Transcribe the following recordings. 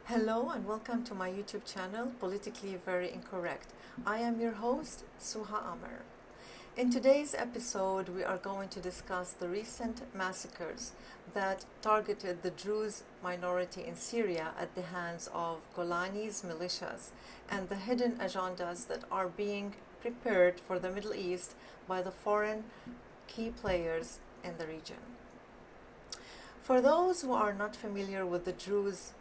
Hello and welcome to my YouTube channel, Politically Very Incorrect. I am your host, Suha. In today's episode, we are going to discuss the recent massacres that targeted the Druze minority in Syria at the hands of Golani's militias and the hidden agendas that are being prepared for the Middle East by the foreign key players in the region. For those who are not familiar with the Druze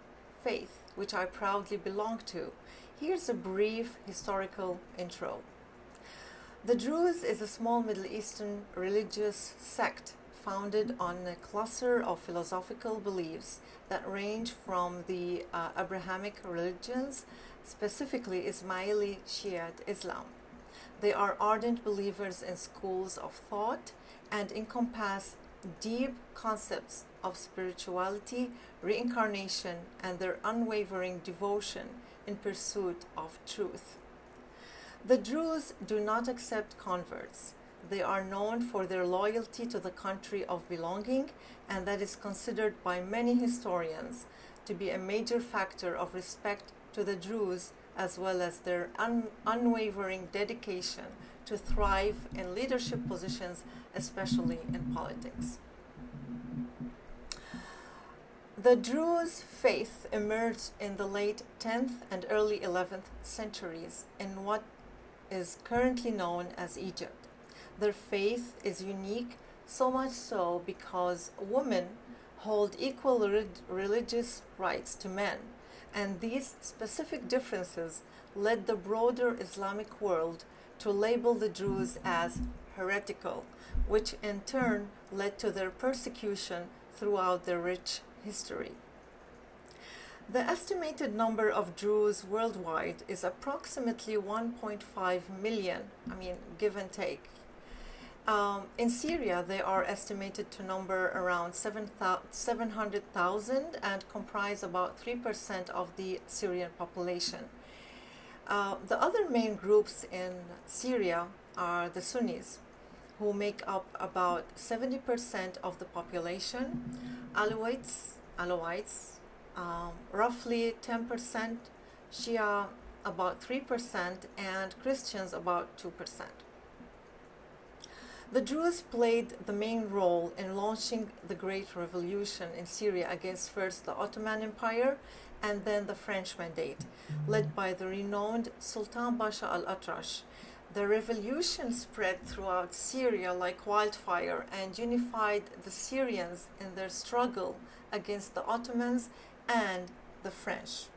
faith, which I proudly belong to, here's a brief historical intro. The Druze is a small Middle Eastern religious sect founded on a cluster of philosophical beliefs that range from the Abrahamic religions, specifically Ismaili Shiite Islam. They are ardent believers in schools of thought and encompass deep concepts of spirituality, reincarnation, and their unwavering devotion in pursuit of truth. The Druze do not accept converts. They are known for their loyalty to the country of belonging, and that is considered by many historians to be a major factor of respect to the Druze, as well as their unwavering dedication to thrive in leadership positions, especially in politics. The Druze faith emerged in the late 10th and early 11th centuries in what is currently known as Egypt. Their faith is unique, so much so because women hold equal religious rights to men, and these specific differences led the broader Islamic world to label the Druze as heretical, which in turn led to their persecution throughout their rich history. The estimated number of Druze worldwide is approximately 1.5 million, give and take. In Syria, they are estimated to number around 700,000 and comprise about 3% of the Syrian population. The other main groups in Syria are the Sunnis, who make up about 70% of the population, Alawites, roughly 10%, Shia about 3%, and Christians about 2%. The Druze played the main role in launching the Great Revolution in Syria against first the Ottoman Empire and then the French Mandate, led by the renowned Sultan Pasha Al-Atrash. The revolution spread throughout Syria like wildfire and unified the Syrians in their struggle against the Ottomans and the French.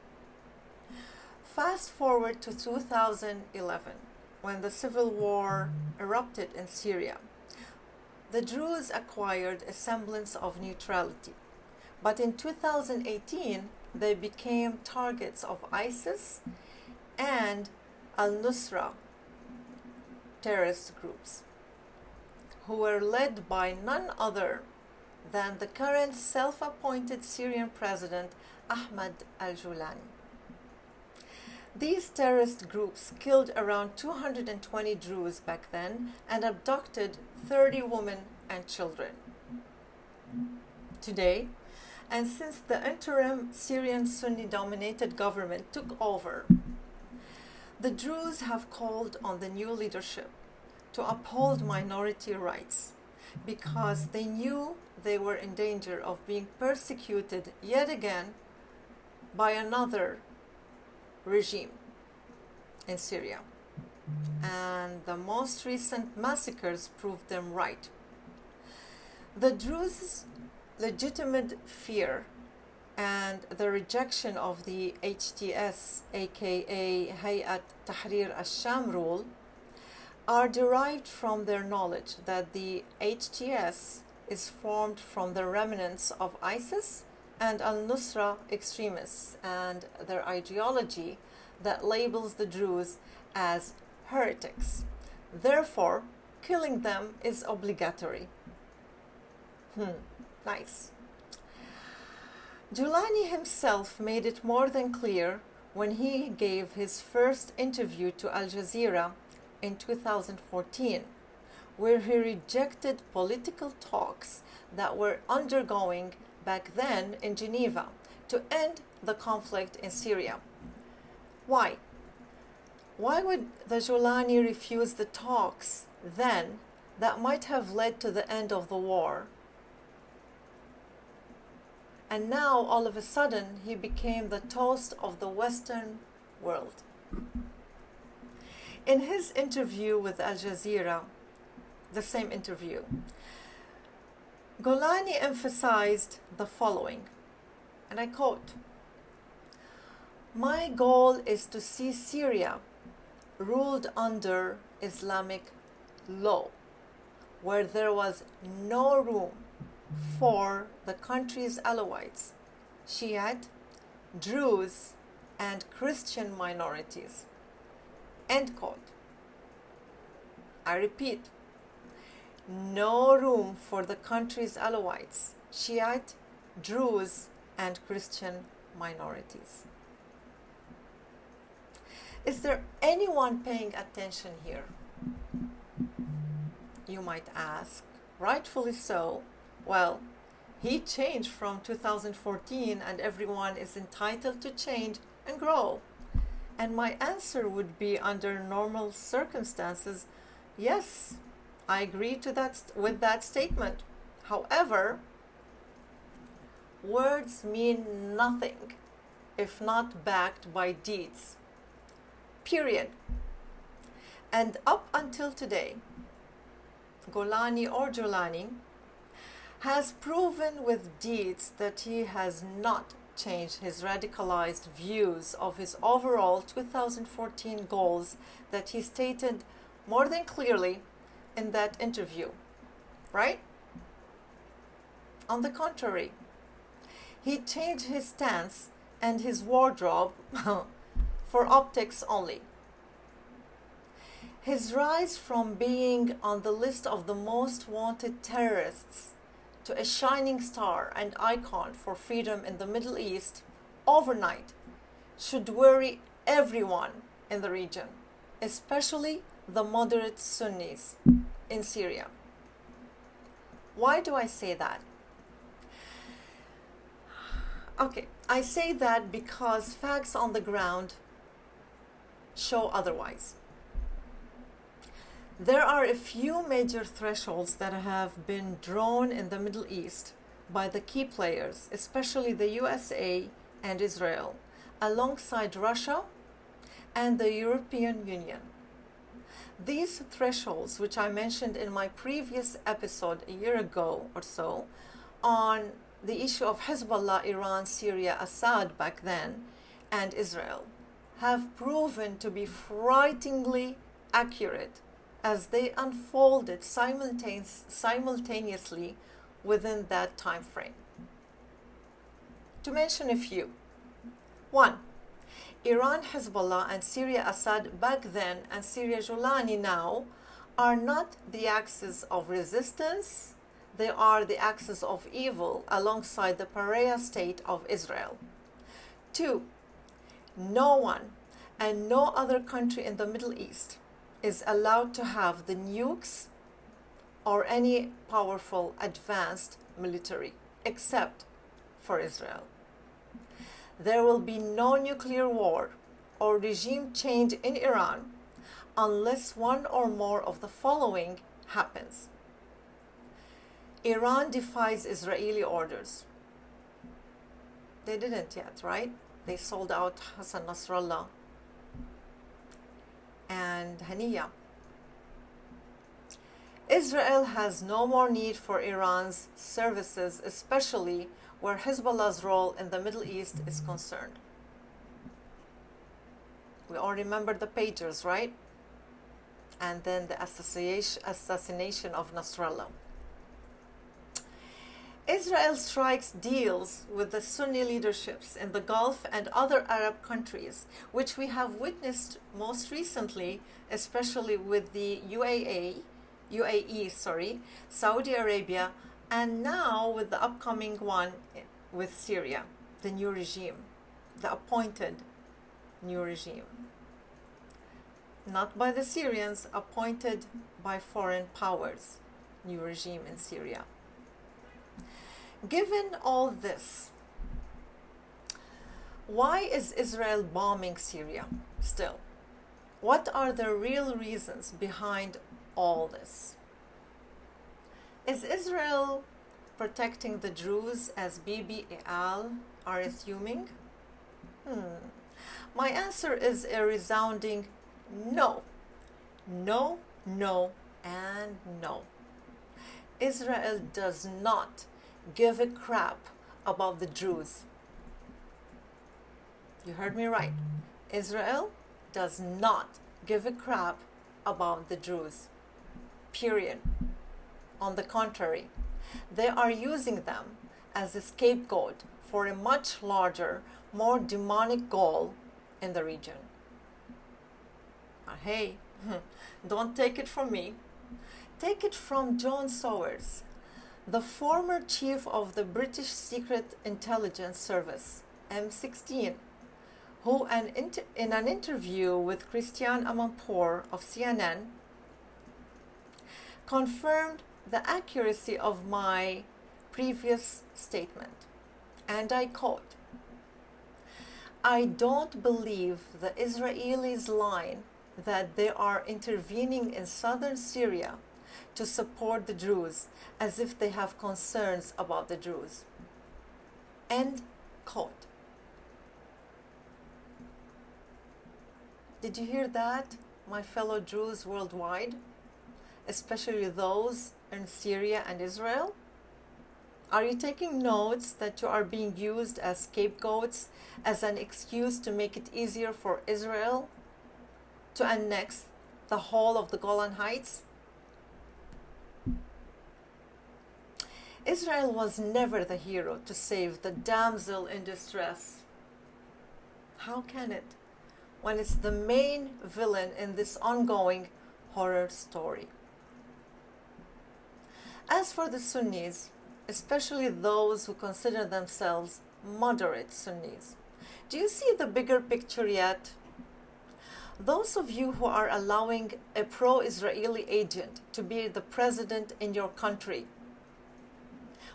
Fast forward to 2011, when the civil war erupted in Syria. The Druze acquired a semblance of neutrality, but in 2018 they became targets of ISIS and Al-Nusra terrorist groups, who were led by none other than the current self-appointed Syrian president Ahmed al-Jolani. These terrorist groups killed around 220 Druze back then and abducted 30 women and children. Today, and since the interim Syrian Sunni-dominated government took over, the Druze have called on the new leadership to uphold minority rights because they knew they were in danger of being persecuted yet again by another regime in Syria. And the most recent massacres proved them right. The Druze's legitimate fear and the rejection of the HTS, aka Hayat Tahrir al-Sham rule, are derived from their knowledge that the HTS is formed from the remnants of ISIS and al-Nusra extremists and their ideology that labels the Druze as heretics. Therefore, killing them is obligatory. Nice. Jolani himself made it more than clear when he gave his first interview to Al Jazeera in 2014, where he rejected political talks that were undergoing back then in Geneva to end the conflict in Syria. Why? Why would the Jolani refuse the talks then that might have led to the end of the war? And now, all of a sudden, he became the toast of the Western world. In his interview with Al Jazeera, the same interview, Golani emphasized the following, and I quote, "My goal is to see Syria ruled under Islamic law, where there was no room for the country's Alawites, Shiite, Druze, and Christian minorities." End quote. I repeat, no room for the country's Alawites, Shiite, Druze, and Christian minorities. Is there anyone paying attention here? You might ask, rightfully so. Well, he changed from 2014 and everyone is entitled to change and grow. And my answer would be, under normal circumstances, yes, I agree with that statement. However, words mean nothing if not backed by deeds. Period. And up until today, Golani or Jolani has proven with deeds that he has not changed his radicalized views of his overall 2014 goals that he stated more than clearly in that interview, right? On the contrary, he changed his stance and his wardrobe for optics only. His rise from being on the list of the most wanted terrorists to a shining star and icon for freedom in the Middle East overnight should worry everyone in the region, especially the moderate Sunnis in Syria. Why do I say that? Okay, I say that because facts on the ground show otherwise. There are a few major thresholds that have been drawn in the Middle East by the key players, especially the USA and Israel, alongside Russia and the European Union. These thresholds, which I mentioned in my previous episode a year ago or so, on the issue of Hezbollah, Iran, Syria, Assad back then, and Israel, have proven to be frighteningly accurate as they unfolded simultaneously within that time frame. To mention a few. 1. Iran, Hezbollah, and Syria, Assad back then, and Syria, Jolani now, are not the axis of resistance, they are the axis of evil alongside the pariah state of Israel. 2. No one and no other country in the Middle East is allowed to have the nukes or any powerful advanced military except for Israel. There will be no nuclear war or regime change in Iran unless one or more of the following happens. Iran defies Israeli orders. They didn't yet, right? They sold out Hassan Nasrallah and Haniya. Israel has no more need for Iran's services, especially where Hezbollah's role in the Middle East is concerned. We all remember the pagers, right? And then the assassination of Nasrallah. Israel strikes deals with the Sunni leaderships in the Gulf and other Arab countries, which we have witnessed most recently, especially with the UAE, Saudi Arabia, and now with the upcoming one with Syria, the new regime, the appointed new regime. Not by the Syrians, appointed by foreign powers, new regime in Syria. Given all this, Why is Israel bombing Syria still? What are the real reasons behind all this? Is Israel protecting the Druze as Bibi and Al are assuming? My answer is a resounding no. No, no, and no. Israel does not give a crap about the Druze. You heard me right. Israel does not give a crap about the Druze. Period. On the contrary, they are using them as a scapegoat for a much larger, more demonic goal in the region. Hey, don't take it from me. Take it from John Sowers, the former chief of the British Secret Intelligence Service, M16, who in an interview with Christian Amanpour of CNN confirmed the accuracy of my previous statement. And I quote, "I don't believe the Israelis' line that they are intervening in southern Syria to support the Druze as if they have concerns about the Druze." End quote. Did you hear that, my fellow Druze worldwide, especially those in Syria and Israel? Are you taking notes that you are being used as scapegoats, as an excuse to make it easier for Israel to annex the whole of the Golan Heights? Israel was never the hero to save the damsel in distress. How can it, when it's the main villain in this ongoing horror story? As for the Sunnis, especially those who consider themselves moderate Sunnis, do you see the bigger picture yet? Those of you who are allowing a pro-Israeli agent to be the president in your country,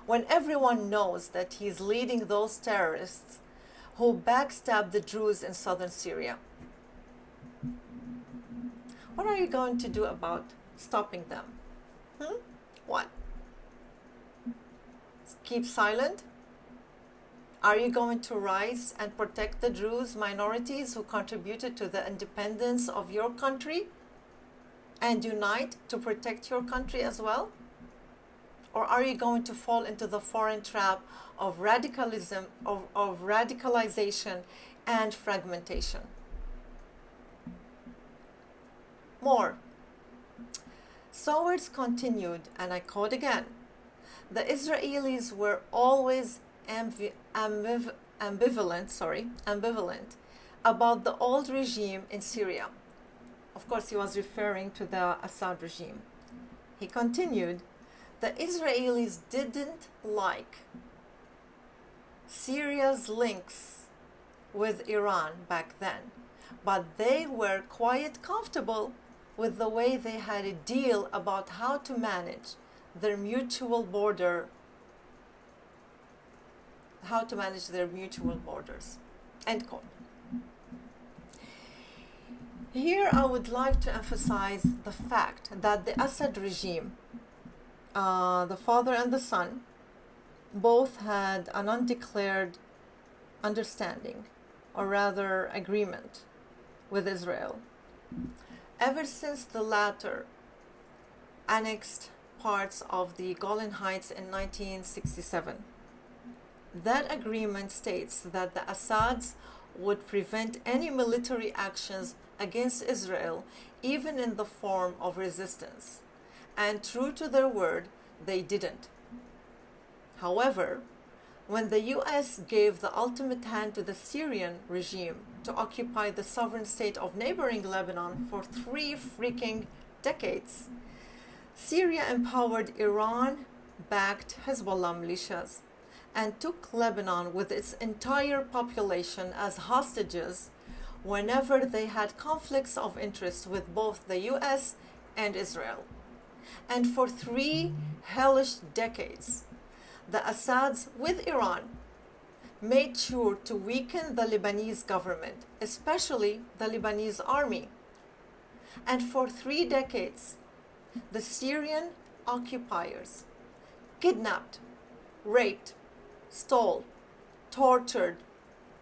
when everyone knows that he's leading those terrorists who backstab the Druze in southern Syria, what are you going to do about stopping them? What? Keep silent? Are you going to rise and protect the Druze minorities who contributed to the independence of your country and unite to protect your country as well? Or are you going to fall into the foreign trap of radicalism, of radicalization and fragmentation? More. Sowers continued, and I quote again, "The Israelis were always ambivalent about the old regime in Syria." Of course, he was referring to the Assad regime. He continued, "The Israelis didn't like Syria's links with Iran back then, but they were quite comfortable with the way they had a deal about how to manage their mutual borders. End quote. Here I would like to emphasize the fact that the Assad regime, the father and the son, both had an undeclared understanding, or rather agreement, with Israel. Ever since the latter annexed parts of the Golan Heights in 1967. That agreement states that the Assads would prevent any military actions against Israel, even in the form of resistance. And true to their word, they didn't. However, when the US gave the ultimate hand to the Syrian regime to occupy the sovereign state of neighboring Lebanon for 3 freaking decades, Syria empowered Iran-backed Hezbollah militias and took Lebanon with its entire population as hostages whenever they had conflicts of interest with both the US and Israel. And for 3 hellish decades, the Assads with Iran made sure to weaken the Lebanese government, especially the Lebanese army. And for 3 decades, the Syrian occupiers kidnapped, raped, stole, tortured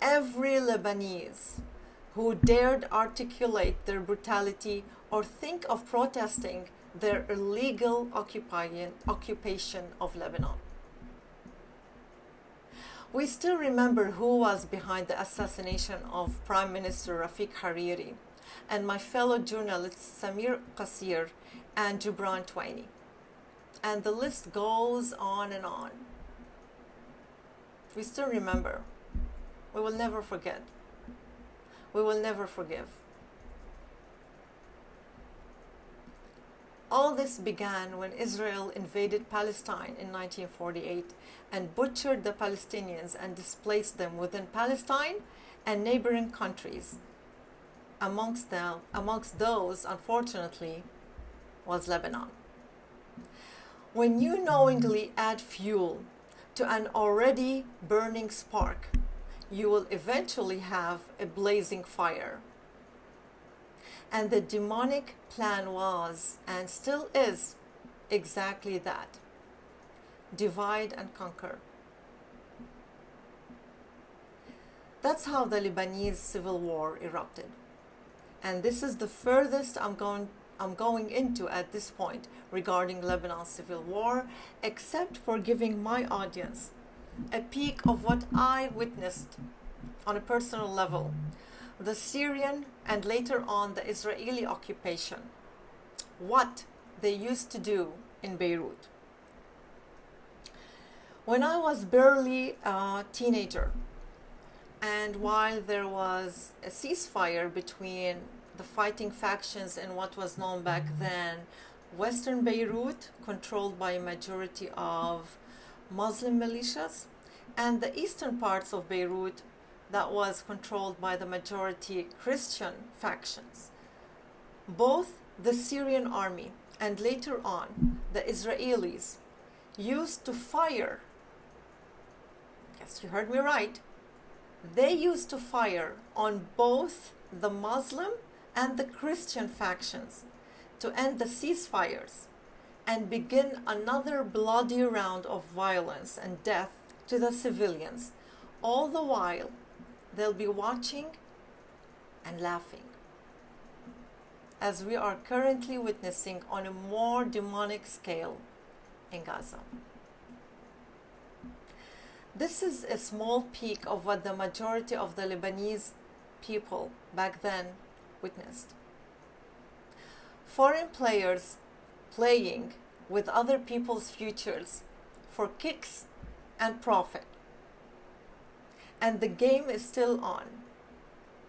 every Lebanese who dared articulate their brutality or think of protesting their illegal occupation of Lebanon. We still remember who was behind the assassination of Prime Minister Rafiq Hariri and my fellow journalists Samir Qasir and Gibran Twaini. And the list goes on and on. We still remember. We will never forget. We will never forgive. All this began when Israel invaded Palestine in 1948 and butchered the Palestinians and displaced them within Palestine and neighboring countries. Amongst those, unfortunately, was Lebanon. When you knowingly add fuel to an already burning spark, you will eventually have a blazing fire. And the demonic plan was, and still is, exactly that: divide and conquer. That's how the Lebanese civil war erupted. And this is the furthest I'm going into at this point regarding Lebanon's civil war, except for giving my audience a peek of what I witnessed on a personal level: the Syrian and later on the Israeli occupation, what they used to do in Beirut. When I was barely a teenager, and while there was a ceasefire between the fighting factions in what was known back then Western Beirut, controlled by a majority of Muslim militias, and the eastern parts of Beirut that was controlled by the majority Christian factions. Both the Syrian army and later on the Israelis used to fire, yes, you heard me right, they used to fire on both the Muslim and the Christian factions to end the ceasefires and begin another bloody round of violence and death to the civilians. All the while, they'll be watching and laughing, as we are currently witnessing on a more demonic scale in Gaza. This is a small peek of what the majority of the Lebanese people back then witnessed. Foreign players playing with other people's futures for kicks and profit. And the game is still on.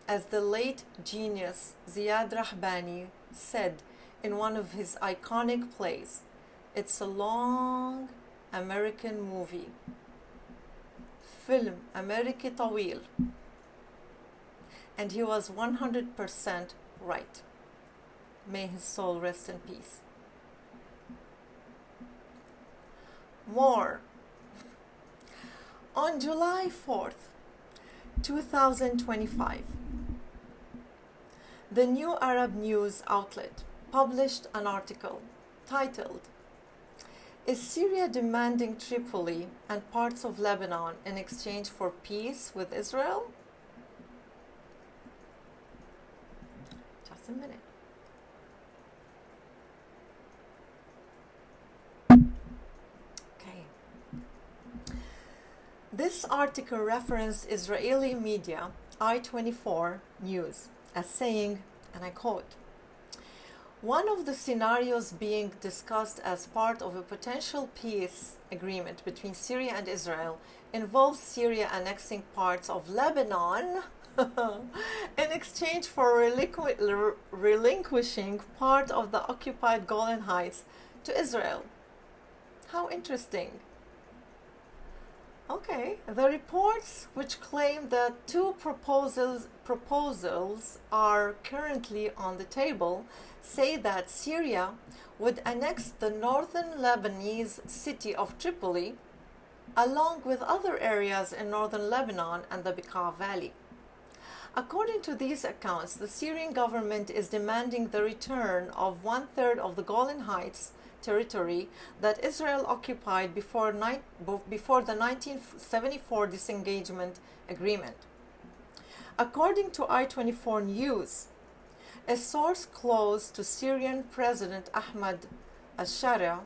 As the late genius Ziad Rahbani said in one of his iconic plays, it's a long American movie. Film Ameriki Tawil. And he was 100% right. May his soul rest in peace. More. On July 4th, 2025, the New Arab News outlet published an article titled, "Is Syria demanding Tripoli and parts of Lebanon in exchange for peace with Israel?" Just a minute. Okay. This article referenced Israeli media I-24 News as saying, and I quote, "One of the scenarios being discussed as part of a potential peace agreement between Syria and Israel involves Syria annexing parts of Lebanon in exchange for relinquishing part of the occupied Golan Heights to Israel." How interesting. Okay, the reports which claim that two proposals are currently on the table say that Syria would annex the northern Lebanese city of Tripoli along with other areas in northern Lebanon and the Bekaa Valley. According to these accounts, the Syrian government is demanding the return of one-third of the Golan Heights territory that Israel occupied before the 1974 disengagement agreement. According to I-24 News, a source close to Syrian President Ahmad al-Sharia,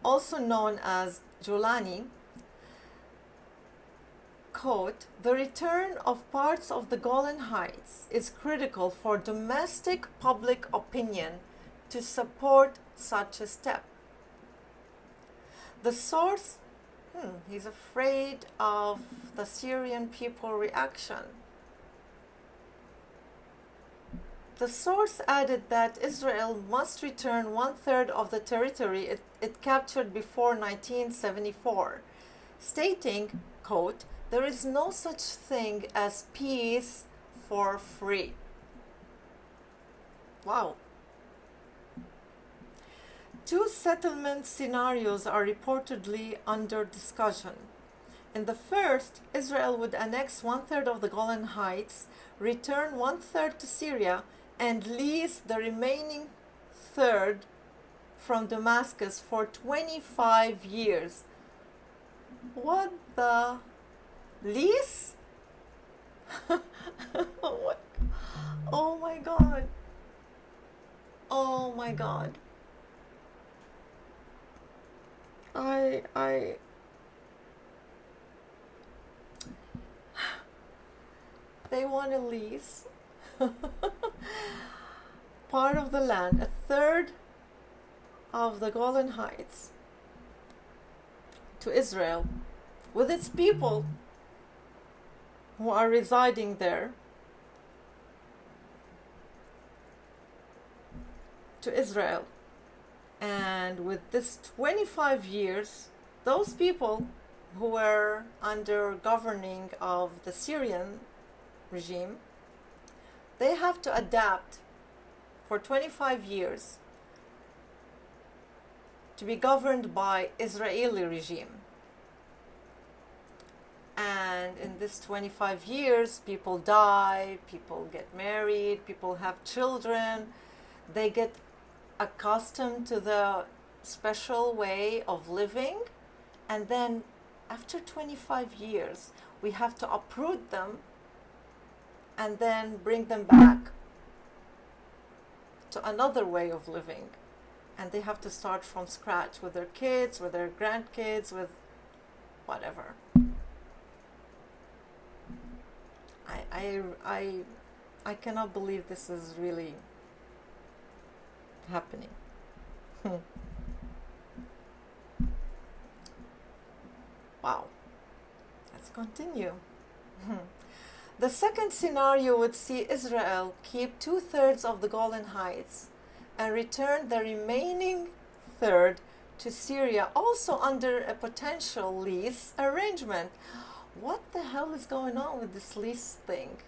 also known as Jolani, quote, "The return of parts of the Golan Heights is critical for domestic public opinion to support such a step." The source, he's afraid of the Syrian people reaction. The source added that Israel must return one-third of the territory it captured before 1974, stating, quote, "There is no such thing as peace for free." Wow. Two settlement scenarios are reportedly under discussion. In the first, Israel would annex one-third of the Golan Heights, return one-third to Syria, and lease the remaining third from Damascus for 25 years. What the? Lease? What? Oh my God. Oh my God. They want to lease part of the land, a third of the Golan Heights, to Israel, with its people who are residing there, to Israel. And with this 25 years, those people who were under governing of the Syrian regime, they have to adapt for 25 years to be governed by Israeli regime. And in this 25 years, people die, people get married, people have children, they get accustomed to the special way of living, and then after 25 years, we have to uproot them and then bring them back to another way of living. And they have to start from scratch with their kids, with their grandkids, with whatever. I cannot believe this is really happening. Wow. Let's continue. The second scenario would see Israel keep 2/3 of the Golan Heights and return the remaining third to Syria, also under a potential lease arrangement. What the hell is going on with this lease thing?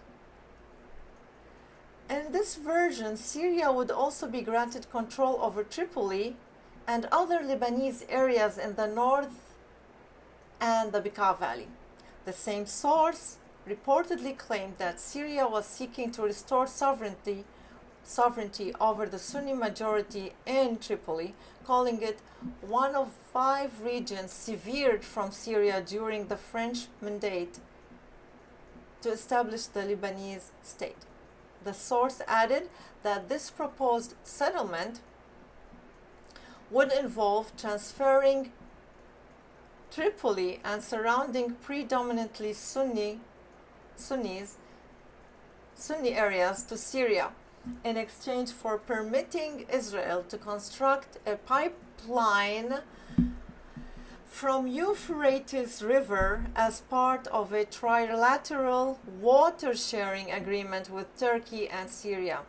In this version, Syria would also be granted control over Tripoli and other Lebanese areas in the north and the Bekaa Valley. The same source reportedly claimed that Syria was seeking to restore sovereignty over the Sunni majority in Tripoli, calling it one of 5 regions severed from Syria during the French mandate to establish the Lebanese state. The source added that this proposed settlement would involve transferring Tripoli and surrounding predominantly Sunni areas to Syria, in exchange for permitting Israel to construct a pipeline from Euphrates River as part of a trilateral water-sharing agreement with Turkey and Syria.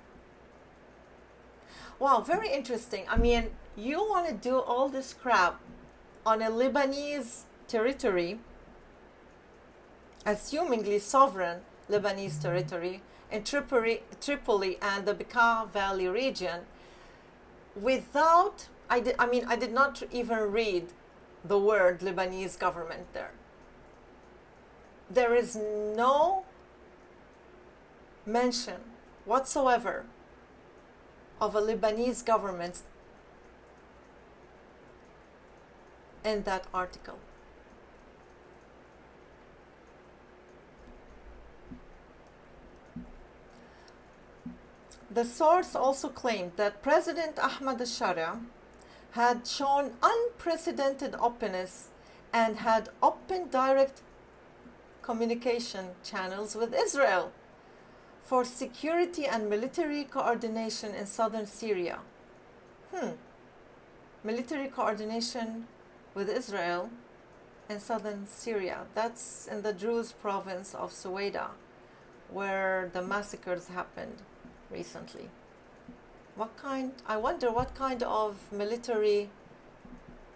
Wow, very interesting. I mean, you want to do all this crap on a Lebanese territory, assumingly sovereign Lebanese territory, in Tripoli and the Bekaa Valley region, without, I did not even read the word Lebanese government there. There is no mention whatsoever of a Lebanese government in that article. The source also claimed that President Ahmad al-Sharia had shown unprecedented openness and had open direct communication channels with Israel for security and military coordination in southern Syria. Military coordination with Israel in southern Syria. That's in the Druze province of Sweida, where the massacres happened recently. I wonder what kind of military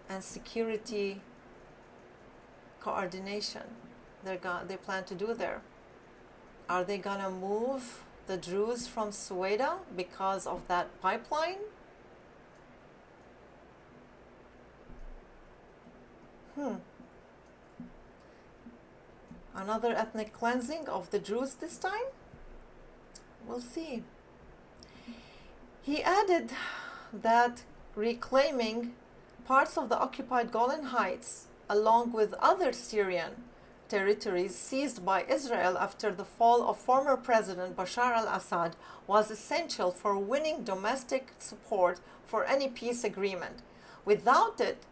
and security coordination they plan to do there. Are they gonna move the Druze from Sweida because of that pipeline? Another ethnic cleansing of the Druze this time? We'll see. He added that reclaiming parts of the occupied Golan Heights, along with other Syrian territories seized by Israel after the fall of former President Bashar al-Assad, was essential for winning domestic support for any peace agreement. Without it,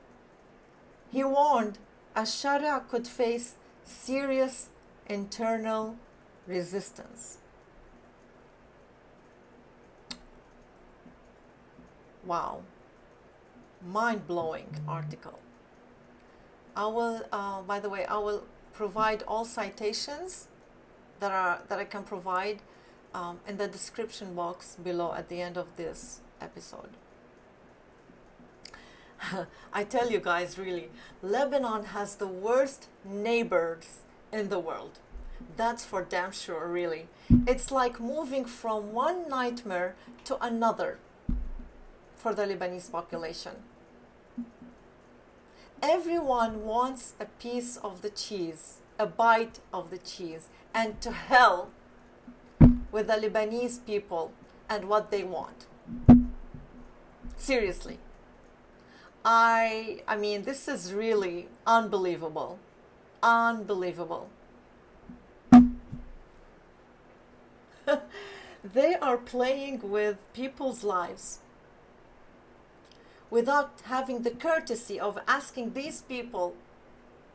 he warned, al-Sharia could face serious internal resistance. Wow, mind-blowing article. I will, by the way, I will provide all citations that I can provide in the description box below at the end of this episode. I tell you guys, really, Lebanon has the worst neighbors in the world. That's for damn sure, really. It's like moving from one nightmare to another for the Lebanese population. Everyone wants a piece of the cheese, a bite of the cheese, and to hell with the Lebanese people and what they want. Seriously. I mean, this is really unbelievable. Unbelievable. They are playing with people's lives without having the courtesy of asking these people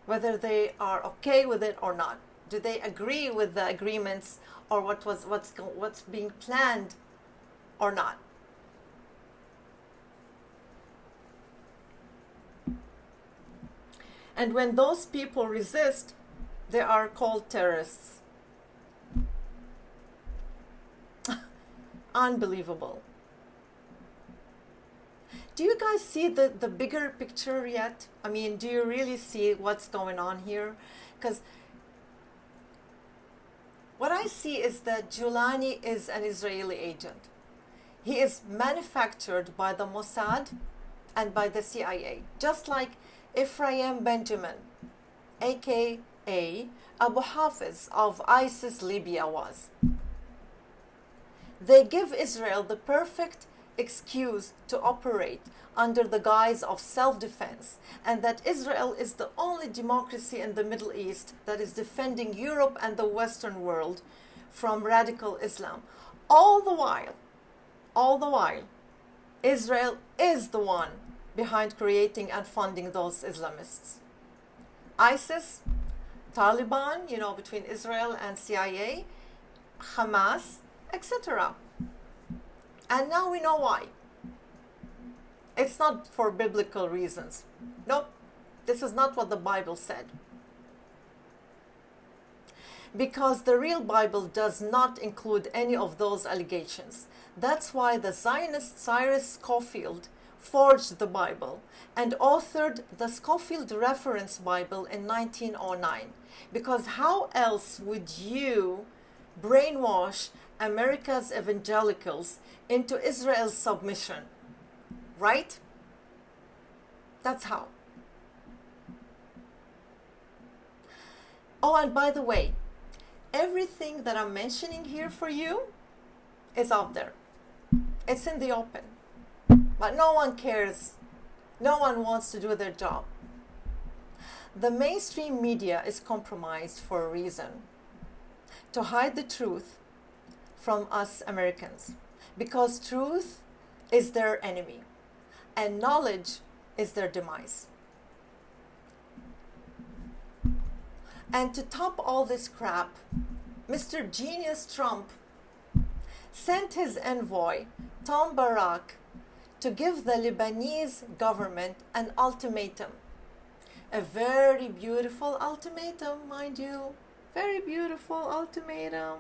whether they are okay with it or not. Do they agree with the agreements or what's being planned or not? And when those people resist, they are called terrorists. Unbelievable. Do you guys see the bigger picture yet? I mean, do you really see what's going on here? Because what I see is that Jolani is an Israeli agent. He is manufactured by the Mossad and by the CIA, just like Ephraim Benjamin, aka Abu Hafiz of ISIS Libya was. They give Israel the perfect excuse to operate under the guise of self-defense, and that Israel is the only democracy in the Middle East that is defending Europe and the Western world from radical Islam. All the while, Israel is the one behind creating and funding those Islamists. ISIS, Taliban, between Israel and CIA, Hamas, etc. And now we know why. It's not for biblical reasons. Nope, this is not what the Bible said. Because the real Bible does not include any of those allegations. That's why the Zionist Cyrus Scofield forged the Bible and authored the Scofield Reference Bible in 1909. Because how else would you brainwash America's evangelicals into Israel's submission? Right? That's how. Oh, and by the way, everything that I'm mentioning here for you is out there. It's in the open. But no one cares. No one wants to do their job. The mainstream media is compromised for a reason. To hide the truth from us Americans. Because truth is their enemy. And knowledge is their demise. And to top all this crap, Mr. Genius Trump sent his envoy, Tom Barak, to give the Lebanese government an ultimatum. A very beautiful ultimatum, mind you. Very beautiful ultimatum.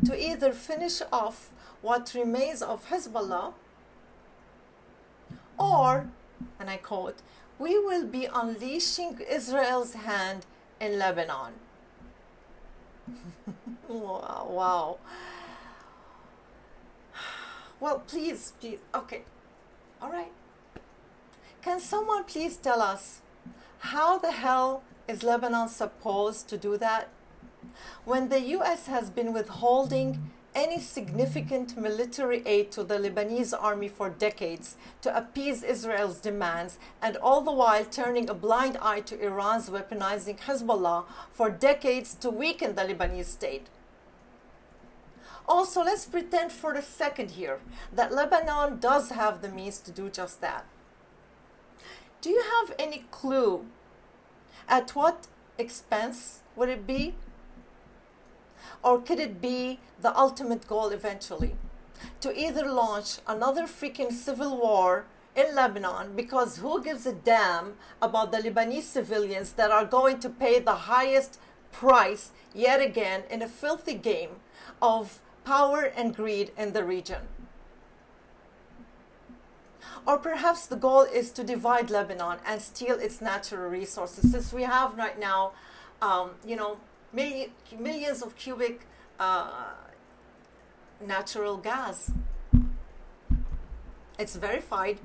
To either finish off what remains of Hezbollah, or, and I quote, we will be unleashing Israel's hand in Lebanon. Wow. Well, please, okay. All right. Can someone please tell us how the hell is Lebanon supposed to do that? When the US has been withholding any significant military aid to the Lebanese army for decades to appease Israel's demands, and all the while turning a blind eye to Iran's weaponizing Hezbollah for decades to weaken the Lebanese state. Also, let's pretend for a second here that Lebanon does have the means to do just that. Do you have any clue at what expense would it be? Or could it be the ultimate goal eventually? To either launch another freaking civil war in Lebanon, because who gives a damn about the Lebanese civilians that are going to pay the highest price yet again in a filthy game of power and greed in the region? Or perhaps the goal is to divide Lebanon and steal its natural resources, since we have right now, millions of cubic natural gas. It's verified.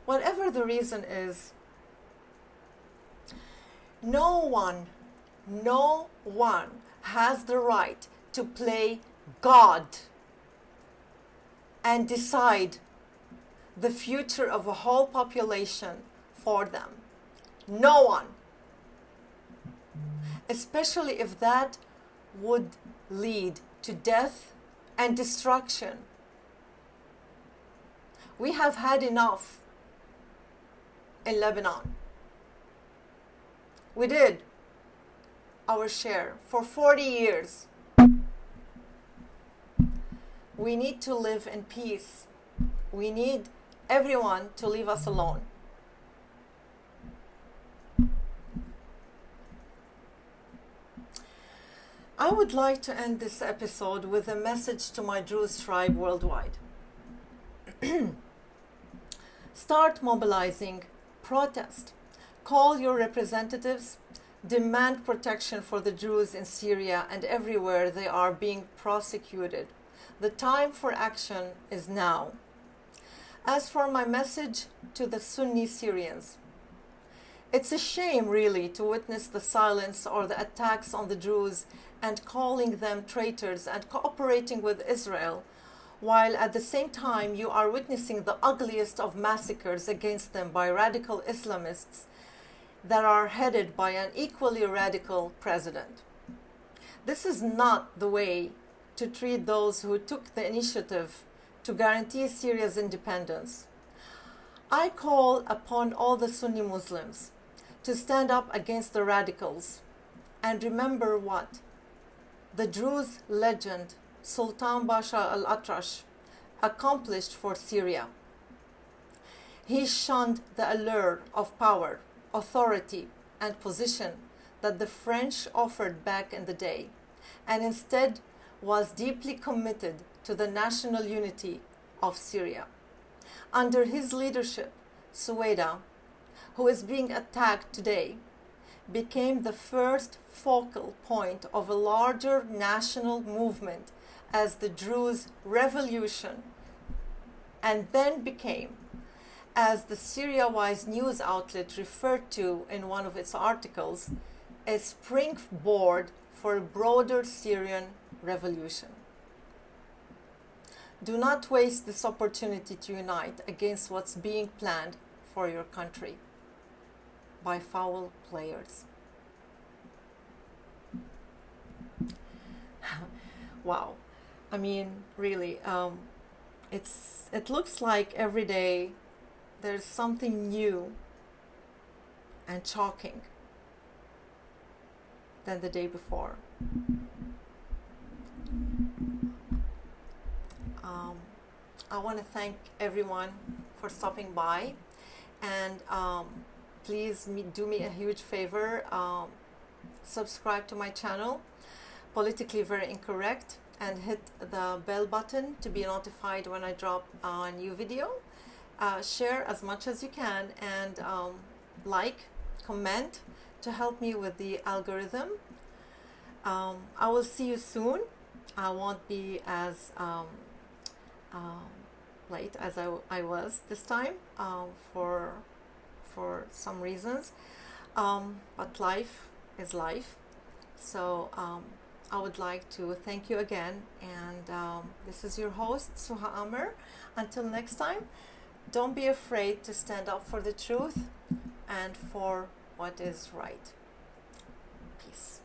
Whatever the reason is, no one has the right to play God and decide the future of a whole population for them. No one. Especially if that would lead to death and destruction. We have had enough in Lebanon. We did our share for 40 years. We need to live in peace. We need everyone to leave us alone. I would like to end this episode with a message to my Druze tribe worldwide. Start mobilizing, protest, call your representatives, demand protection for the Druze in Syria and everywhere they are being prosecuted. The time for action is now. As for my message to the Sunni Syrians, it's a shame really to witness the silence or the attacks on the Druze and calling them traitors and cooperating with Israel, while at the same time you are witnessing the ugliest of massacres against them by radical Islamists that are headed by an equally radical president. This is not the way to treat those who took the initiative to guarantee Syria's independence. I call upon all the Sunni Muslims to stand up against the radicals and remember what the Druze legend Sultan Pasha Al-Atrash accomplished for Syria. He shunned the allure of power, authority, and position that the French offered back in the day, and instead was deeply committed to the national unity of Syria. Under his leadership, Sweida, who is being attacked today, became the first focal point of a larger national movement as the Druze Revolution, and then became, as the Syria-wise news outlet referred to in one of its articles, a springboard for a broader Syrian revolution. Do not waste this opportunity to unite against what's being planned for your country by foul players. Wow. I mean, really, it looks like every day there's something new and shocking than the day before. I want to thank everyone for stopping by, and please do me a huge favor, subscribe to my channel, Politically Very Incorrect, and hit the bell button to be notified when I drop a new video. Share as much as you can, and like, comment to help me with the algorithm. I will see you soon. I won't be as late as I was this time for some reasons, but life is life. So I would like to thank you again, and this is your host, Suha Amr. Until next time, don't be afraid to stand up for the truth and for what is right. Peace.